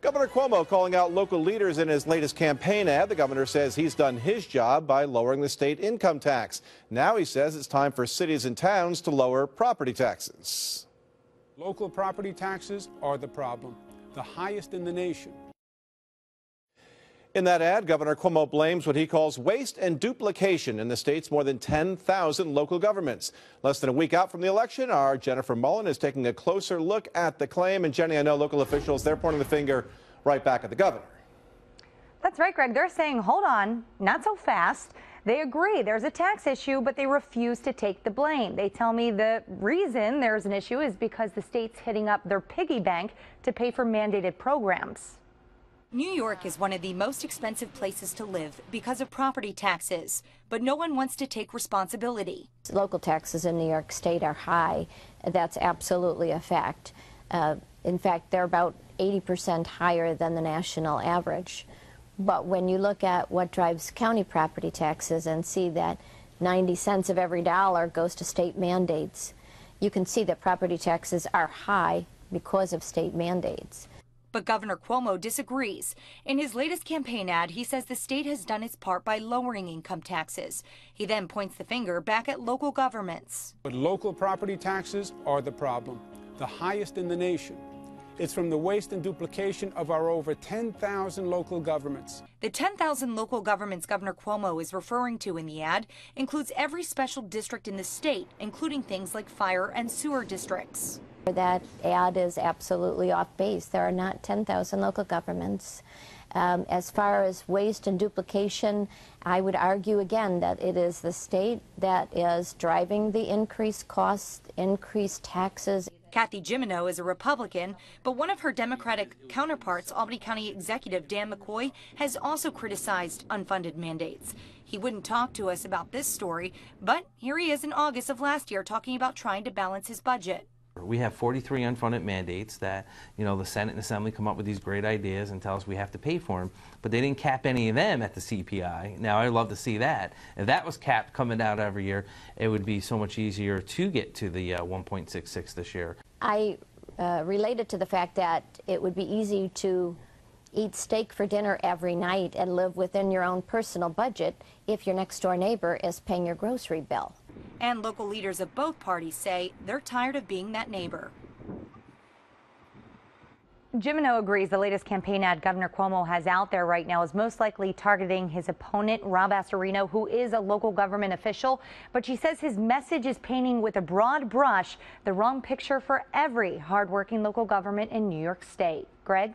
Governor Cuomo calling out local leaders in his latest campaign ad. The governor says he's done his job by lowering the state income tax. Now he says it's time for cities and towns to lower property taxes. Local property taxes are the problem, the highest in the nation. In that ad, Governor Cuomo blames what he calls waste and duplication in the state's more than 10,000 local governments. Less than a week out from the election, our Jennifer Mullen is taking a closer look at the claim. And Jenny, I know local officials, they're pointing the finger right back at the governor. That's right, Greg. They're saying, hold on, not so fast. They agree there's a tax issue, but they refuse to take the blame. They tell me the reason there's an issue is because the state's hitting up their piggy bank to pay for mandated programs. New York is one of the most expensive places to live because of property taxes, but no one wants to take responsibility. Local taxes in New York State are high. That's absolutely a fact. In fact, they're about 80% higher than the national average. But when you look at what drives county property taxes and see that 90 cents of every dollar goes to state mandates, you can see that property taxes are high because of state mandates. But Governor Cuomo disagrees. In his latest campaign ad, he says the state has done its part by lowering income taxes. He then points the finger back at local governments. But local property taxes are the problem, the highest in the nation. It's from the waste and duplication of our over 10,000 local governments. The 10,000 local governments Governor Cuomo is referring to in the ad includes every special district in the state, including things like fire and sewer districts. That ad is absolutely off base. There are not 10,000 local governments. As far as waste and duplication, I would argue again that it is the state that is driving the increased costs, increased taxes. Kathy Jimino is a Republican, but one of her Democratic counterparts, Albany County Executive Dan McCoy, has also criticized unfunded mandates. He wouldn't talk to us about this story, but here he is in August of last year talking about trying to balance his budget. We have 43 unfunded mandates that, the Senate and Assembly come up with these great ideas and tell us we have to pay for them, but they didn't cap any of them at the CPI. Now, I'd love to see that. If that was capped coming out every year, it would be so much easier to get to the 1.66 this year. I related to the fact that it would be easy to eat steak for dinner every night and live within your own personal budget if your next door neighbor is paying your grocery bill. And local leaders of both parties say they're tired of being that neighbor. Jimino agrees the latest campaign ad Governor Cuomo has out there right now is most likely targeting his opponent, Rob Astorino, who is a local government official. But she says his message is painting with a broad brush the wrong picture for every hardworking local government in New York State. Greg?